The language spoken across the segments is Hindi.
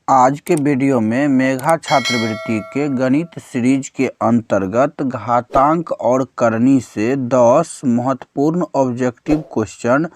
आज के वीडियो में मेघा छात्रवृत्ति के गणित सीरीज के अंतर्गत घातांक और करनी से 10 महत्वपूर्ण ऑब्जेक्टिव क्वेश्चन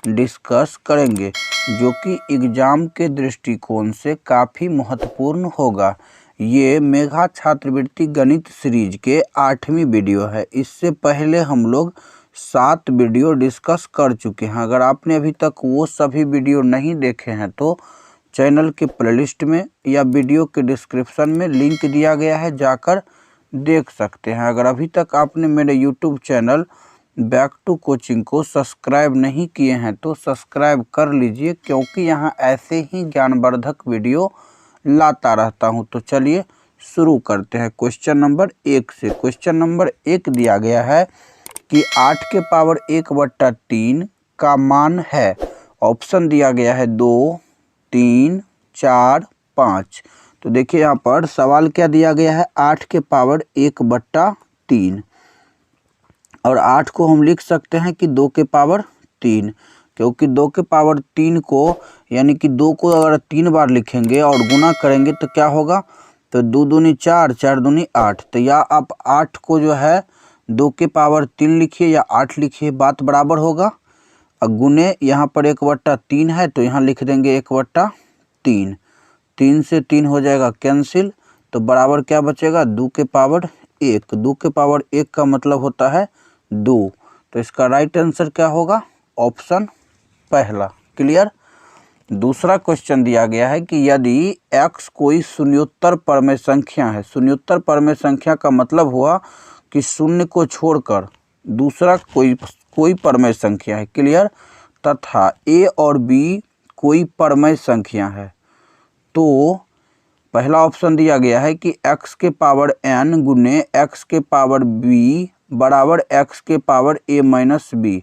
डिस्कस करेंगे, जो कि एग्जाम के दृष्टिकोण से काफ़ी महत्वपूर्ण होगा। ये मेघा छात्रवृत्ति गणित सीरीज के 8वीं वीडियो है। इससे पहले हम लोग 7 वीडियो डिस्कस कर चुके हैं। अगर आपने अभी तक वो सभी वीडियो नहीं देखे हैं तो चैनल के प्लेलिस्ट में या वीडियो के डिस्क्रिप्शन में लिंक दिया गया है, जाकर देख सकते हैं। अगर अभी तक आपने मेरे YouTube channel back to coaching को सब्सक्राइब नहीं किए हैं तो सब्सक्राइब कर लीजिए, क्योंकि यहाँ ऐसे ही ज्ञानवर्धक वीडियो लाता रहता हूँ। तो चलिए शुरू करते हैं क्वेश्चन नंबर 1 से। क्वेश्चन नंबर 1 दिया गया है कि 8 के पावर 1/3 का मान है। ऑप्शन दिया गया है 2, 3, 4, 5। तो देखिए यहाँ पर सवाल क्या दिया गया है, 8 के पावर 1/3 और 8 को हम लिख सकते हैं कि 2 के पावर 3, क्योंकि 2 के पावर 3 को यानी कि 2 को अगर 3 बार लिखेंगे और गुना करेंगे तो क्या होगा, तो 2 दूनी 4, 4 दूनी 8। तो या आप 8 को जो है 2 के पावर 3 लिखिए या 8 लिखिए, बात बराबर होगा। और गुने यहाँ पर 1/3 है तो यहाँ लिख देंगे 1/3। 3 से 3 हो जाएगा कैंसिल, तो बराबर क्या बचेगा, 2 के पावर 1। 2 के पावर 1 का मतलब होता है 2। तो इसका राइट आंसर क्या होगा, ऑप्शन पहला। क्लियर। दूसरा क्वेश्चन दिया गया है कि यदि x कोई शून्योत्तर परमेय संख्या है। शून्योत्तर परमेय संख्या का मतलब हुआ कि शून्य को छोड़कर दूसरा कोई परमेय संख्या है। क्लियर। तथा a और b कोई परमेय संख्या है, तो पहला ऑप्शन दिया गया है कि x के पावर n गुने x के पावर b बराबर x के पावर a माइनस b।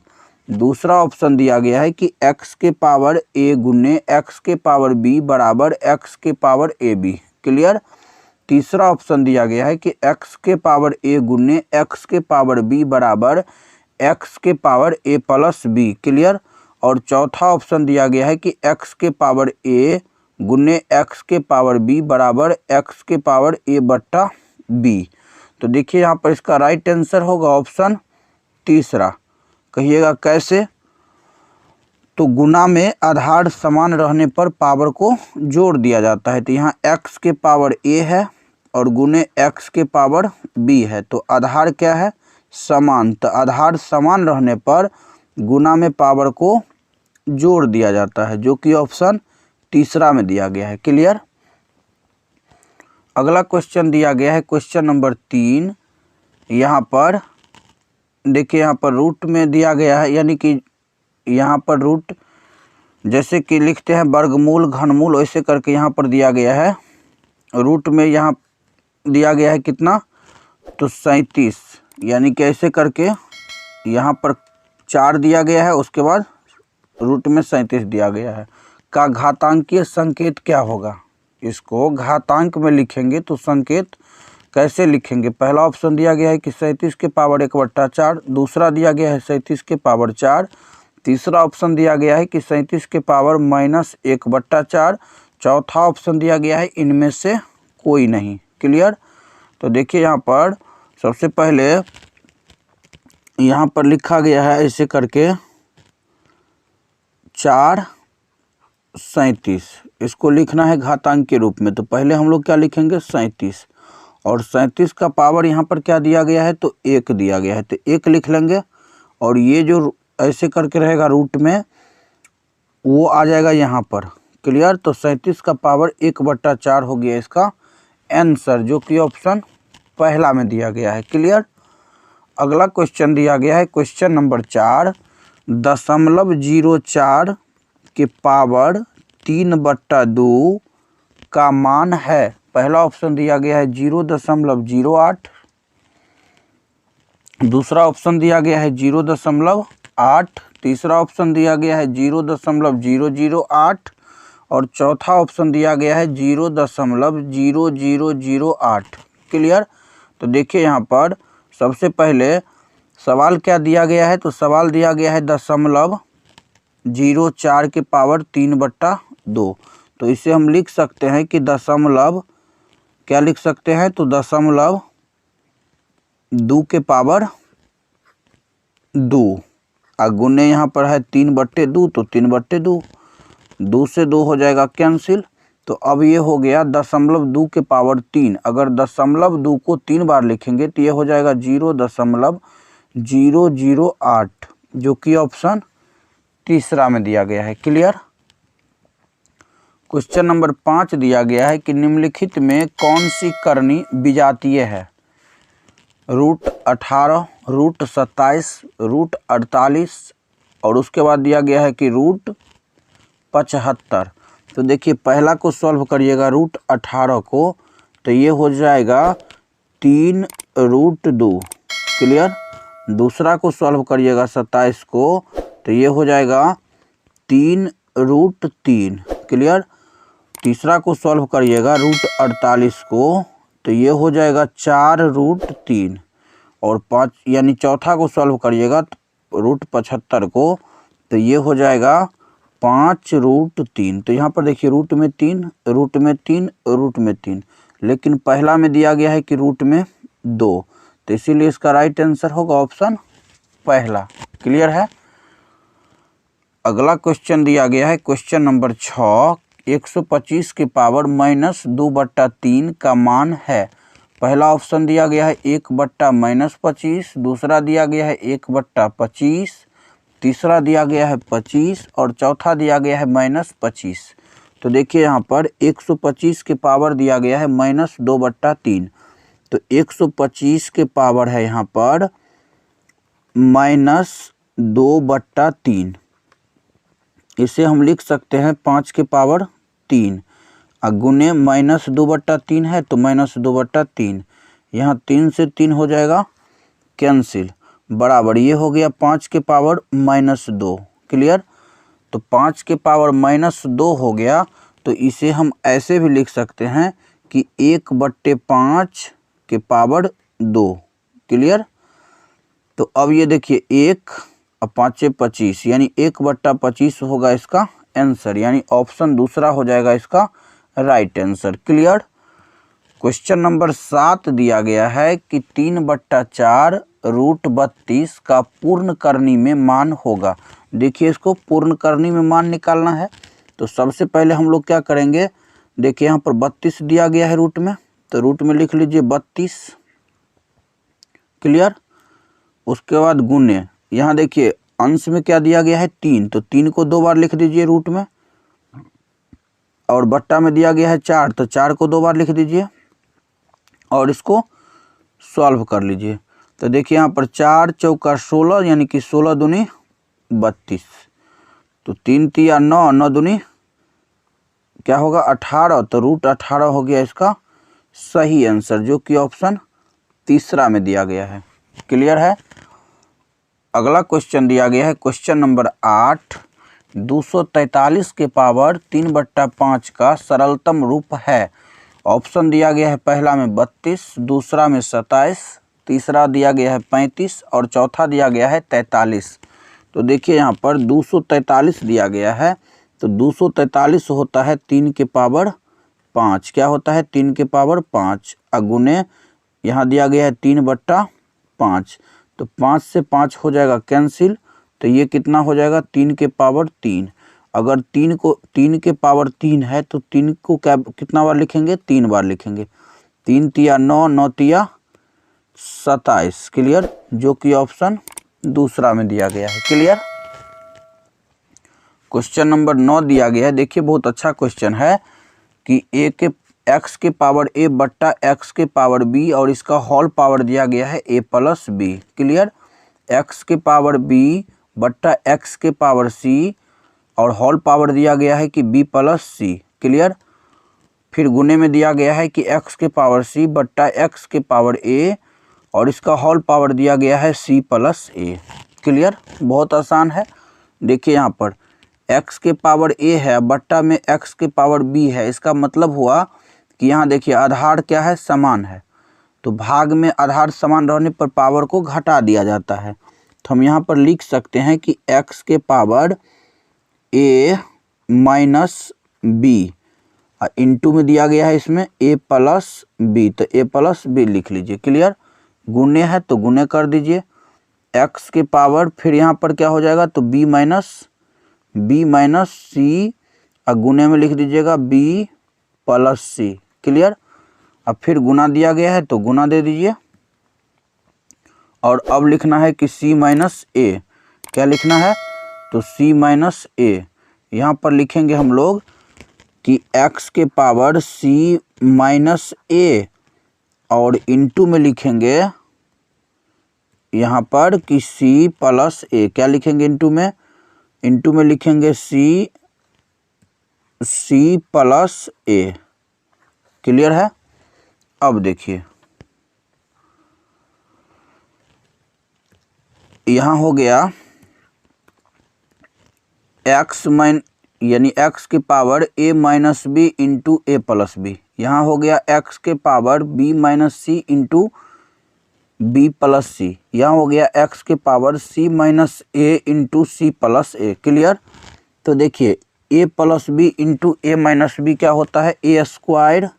दूसरा ऑप्शन दिया गया है कि x के पावर a गुने x के पावर b बराबर x के पावर ab। क्लियर। तीसरा ऑप्शन दिया गया है कि x के पावर a गुने x के पावर b बराबर x के power a plus b। Clear. और चौथा ऑप्शन दिया गया है कि x के पावर a गुने x के पावर b बराबर x के पावर a/b। तो देखिए यहाँ पर इसका राइट आंसर होगा ऑप्शन तीसरा। कहिएगा कैसे, तो गुना में आधार समान रहने पर पावर को जोड़ दिया जाता है। तो यहाँ x के पावर a है और गुने x के पावर b है, तो आधार क्या है, समान। तो आधार समान रहने पर गुना में पावर को जोड़ दिया जाता है, जो कि ऑप्शन तीसरा में दिया गया है। क्लियर। अगला क्वेश्चन दिया गया है क्वेश्चन नंबर 3। यहाँ पर देखिए, यहाँ पर रूट में दिया गया है, यानी कि यहाँ पर रूट जैसे कि लिखते हैं वर्गमूल घनमूल, वैसे करके यहाँ पर दिया गया है। रूट में यहाँ दिया गया है कितना, तो 37, यानी कि ऐसे करके यहाँ पर 4 दिया गया है, उसके बाद रूट में 37 दिया गया है। का घातांकीय संकेत क्या होगा, इसको घातांक में लिखेंगे तो संकेत कैसे लिखेंगे। पहला ऑप्शन दिया गया है कि 37 के पावर 1/4, दूसरा दिया गया है 37 के पावर 4, तीसरा ऑप्शन दिया गया है कि 37 के पावर -1/4, चौथा ऑप्शन दिया गया है इनमें से कोई नहीं। क्लियर। तो देखिए यहाँ पर सबसे पहले यहाँ पर लिखा गया है ऐसे करके 4 37, इसको लिखना है घातांक के रूप में। तो पहले हम लोग क्या लिखेंगे, 37, और 37 का पावर यहाँ पर क्या दिया गया है, तो 1 दिया गया है, तो 1 लिख लेंगे। और ये जो ऐसे करके रहेगा रूट में, वो आ जाएगा यहाँ पर। क्लियर। तो 37 का पावर 1/4 हो गया इसका आंसर, जो कि ऑप्शन पहला में दिया गया है। क्लियर। अगला क्वेश्चन दिया गया है क्वेश्चन नंबर 4। 0.04 के पावर 3/2 का मान है। पहला ऑप्शन दिया गया है 0.08, दूसरा ऑप्शन दिया गया है 0.8, तीसरा ऑप्शन दिया गया है 0.008 और चौथा ऑप्शन दिया गया है 0.0008। क्लियर। तो देखिए यहाँ पर सबसे पहले सवाल क्या दिया गया है, तो सवाल दिया गया है 0.04 के पावर 3/2। तो इसे हम लिख सकते हैं कि दशमलव, क्या लिख सकते हैं, तो दशमलव 2 के पावर 2, और गुने यहाँ पर है 3/2, तो 3/2, 2 से 2 हो जाएगा कैंसिल। तो अब ये हो गया दशमलव 2 के पावर 3। अगर दशमलव 2 को 3 बार लिखेंगे तो ये हो जाएगा 0.008, जो कि ऑप्शन तीसरा में दिया गया है। क्लियर। क्वेश्चन नंबर 5 दिया गया है कि निम्नलिखित में कौन सी करनी विजातीय है। √18, √27, √48 और उसके बाद दिया गया है कि √75। तो देखिए पहला को सॉल्व करिएगा √18 को, तो ये हो जाएगा 3√2। क्लियर। दूसरा को सॉल्व करिएगा 27 को, तो ये हो जाएगा 3√3। क्लियर। तीसरा को सॉल्व करिएगा √48 को, तो ये हो जाएगा 4√3। और 5 यानी चौथा को सॉल्व करिएगा √75 को, तो ये हो जाएगा 5√3। तो यहाँ पर देखिए रूट में 3, रूट में 3, रूट में 3, लेकिन पहला में दिया गया है कि रूट में 2, तो इसीलिए इसका राइट आंसर होगा ऑप्शन पहला। क्लियर है। अगला क्वेश्चन दिया गया है क्वेश्चन नंबर 6, 125 के पावर -2/3 का मान है। पहला ऑप्शन दिया गया है 1/-25, दूसरा दिया गया है 1/25, तीसरा दिया गया है 25 और चौथा दिया गया है -25। तो देखिए यहाँ पर 125 के पावर दिया गया है -2/3, तो 125 के पावर है यहाँ पर -2/3। इसे हम लिख सकते हैं 5 के पावर 3, और गुने -2/3 है तो -2/3, यहाँ 3 से 3 हो जाएगा कैंसिल, बराबर ये हो गया 5 के पावर -2। क्लियर। तो 5 के पावर -2 हो गया, तो इसे हम ऐसे भी लिख सकते हैं कि 1/5 के पावर 2। क्लियर। तो अब ये देखिए 1 और 5 25, यानी 1/25 होगा इसका आंसर, यानी ऑप्शन दूसरा हो जाएगा इसका right answer. Clear. Question number 7 दिया गया है कि 3/4 √32 का पूर्ण करनी में मान होगा। देखिए इसको पूर्ण करनी में मान निकालना है, तो सबसे पहले हम लोग क्या करेंगे, देखिए यहाँ पर 32 दिया गया है रूट में, तो रूट में लिख लीजिए 32। क्लियर। उसके बाद गुने, यहाँ देखिए अंश में क्या दिया गया है 3, तो 3 को 2 बार लिख दीजिए रूट में, और बट्टा में दिया गया है 4, तो 4 को 2 बार लिख दीजिए और इसको सॉल्व कर लीजिए। तो देखिए यहाँ पर 4 चौका 16, यानी कि 16 दूनी 32, तो 3 तिया 9, 9 दूनी क्या होगा 18, तो √18 हो गया इसका सही आंसर, जो कि ऑप्शन तीसरा में दिया गया है। क्लियर है। अगला क्वेश्चन दिया गया है क्वेश्चन नंबर 8, 243 के पावर 3/5 का सरलतम रूप है। ऑप्शन दिया गया है पहला में 32, दूसरा में 27, तीसरा दिया गया है 35 और चौथा दिया गया है 43। तो देखिए यहाँ पर 243 दिया गया है, तो 243 होता है 3 के पावर 5। क्या होता है 3 के पावर 5, अगुने यहाँ दिया गया है 3/5, तो 5 से 5 हो जाएगा कैंसिल, तो ये कितना हो जाएगा 3 के पावर 3। अगर 3 के पावर 3 है तो 3 को क्या कितना बार लिखेंगे, 3 बार लिखेंगे। 3 तिया 9, 9 तिया 27। क्लियर। जो कि ऑप्शन दूसरा में दिया गया है। क्लियर। क्वेश्चन नंबर 9 दिया गया है, देखिए बहुत अच्छा क्वेश्चन है कि x के पावर a बट्टा x के पावर b और इसका होल पावर दिया गया है a + b। क्लियर। x के पावर b बट्टा x के पावर c और होल पावर दिया गया है कि b + c। क्लियर। फिर गुने में दिया गया है कि x के पावर c बट्टा x के पावर a और इसका होल पावर दिया गया है c + a। क्लियर। बहुत आसान है। देखिए यहाँ पर x के पावर a है, बट्टा में x के पावर b है, इसका मतलब हुआ कि यहाँ देखिए आधार क्या है, समान है, तो भाग में आधार समान रहने पर पावर को घटा दिया जाता है। तो हम यहाँ पर लिख सकते हैं कि x के पावर a - b इनटू में दिया गया है इसमें a प्लस बी, तो a प्लस बी लिख लीजिए। क्लियर, गुणे है तो गुणे कर दीजिए x के पावर, फिर यहाँ पर क्या हो जाएगा तो b माइनस सी, और गुणे में लिख दीजिएगा b प्लस सी। क्लियर, अब फिर गुना दिया गया है तो गुना दे दीजिए, और अब लिखना है कि c माइनस ए, क्या लिखना है तो c माइनस ए। यहाँ पर लिखेंगे हम लोग कि x के पावर c माइनस ए, और इनटू में लिखेंगे यहाँ पर कि c प्लस ए, क्या लिखेंगे इनटू में लिखेंगे c प्लस ए। क्लियर है, अब देखिए यहाँ हो गया यानी x की power a minus b into a plus b, यहाँ हो गया x के power b minus c into b plus c, यहाँ हो गया x के power c minus a into c plus a. Clear, तो देखिए a plus b into a minus b क्या होता है a square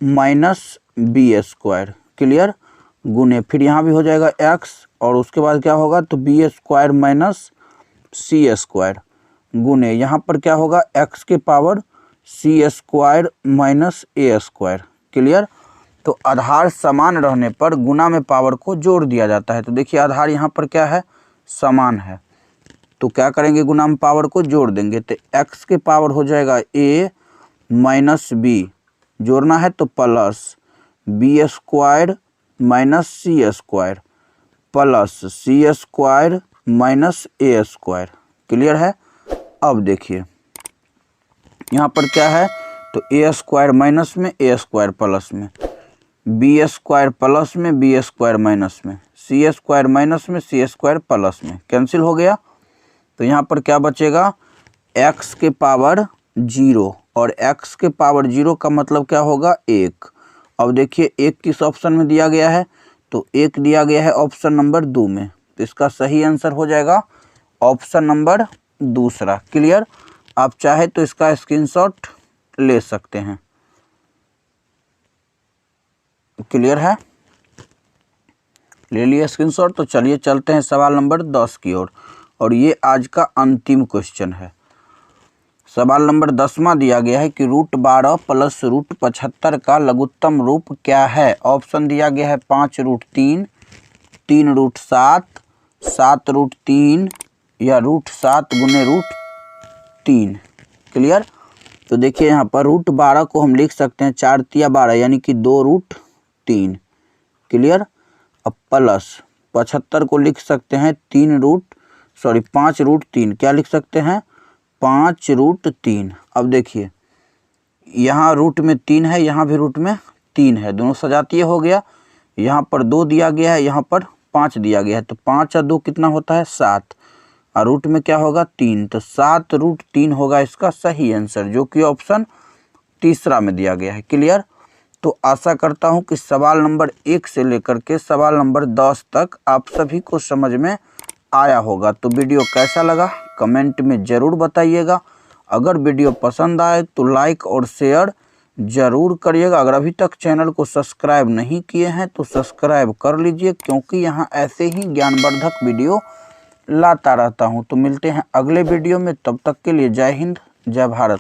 minus b square. Clear, गुने फिर यहाँ भी हो जाएगा x, और उसके बाद क्या होगा तो बी स्क्वायर माइनस सी स्क्वायर, गुने यहाँ पर क्या होगा x के पावर सी स्क्वायर माइनस ए स्क्वायर। क्लियर, तो आधार समान रहने पर गुना में पावर को जोड़ दिया जाता है। तो देखिए आधार यहाँ पर क्या है समान है, तो क्या करेंगे गुना में पावर को जोड़ देंगे, तो x के पावर हो जाएगा a माइनस बी, जोड़ना है तो प्लस बी स्क्वायर माइनस सी स्क्वायर प्लस सी स्क्वायर माइनस ए स्क्वायर। क्लियर है, अब देखिए यहाँ पर क्या है तो ए स्क्वायर माइनस में ए स्क्वायर प्लस में, बी स्क्वायर प्लस में बी स्क्वायर माइनस में, सी स्क्वायर माइनस में सी स्क्वायर प्लस में, कैंसिल हो गया। तो यहाँ पर क्या बचेगा x के पावर 0, और x के पावर 0 का मतलब क्या होगा 1। अब देखिए 1 किस ऑप्शन में दिया गया है तो 1 दिया गया है ऑप्शन नंबर 2 में, तो इसका सही आंसर हो जाएगा ऑप्शन नंबर दूसरा। क्लियर, आप चाहे तो इसका स्क्रीनशॉट ले सकते हैं। क्लियर है, ले लिए स्क्रीनशॉट, तो चलिए चलते हैं सवाल नंबर 10 की ओर, और ये आज का अंतिम क्वेश्चन है। सवाल नंबर 10वां दिया गया है कि √12 प्लस √75 का लघुत्तम रूप क्या है। ऑप्शन दिया गया है 5√3, 3√7, 7√3 या √7 गुने √3। क्लियर, तो देखिए यहाँ पर √12 को हम लिख सकते हैं 4 तिया 12 यानी कि 2√3। क्लियर, अब प्लस 75 को लिख सकते हैं 5√3, क्या लिख सकते हैं 5√3। अब देखिए यहाँ रूट में 3 है, यहाँ भी रूट में 3 है, दोनों सजातीय हो गया। यहाँ पर 2 दिया गया है, यहाँ पर 5 दिया गया है, तो 5 और 2 कितना होता है 7, और रूट में क्या होगा 3, तो 7√3 होगा इसका सही आंसर, जो कि ऑप्शन तीसरा में दिया गया है। क्लियर, तो आशा करता हूँ कि सवाल नंबर 1 से लेकर के सवाल नंबर 10 तक आप सभी को समझ में आया होगा। तो वीडियो कैसा लगा कमेंट में ज़रूर बताइएगा। अगर वीडियो पसंद आए तो लाइक और शेयर ज़रूर करिएगा। अगर अभी तक चैनल को सब्सक्राइब नहीं किए हैं तो सब्सक्राइब कर लीजिए, क्योंकि यहाँ ऐसे ही ज्ञानवर्धक वीडियो लाता रहता हूँ। तो मिलते हैं अगले वीडियो में, तब तक के लिए जय हिंद जय भारत।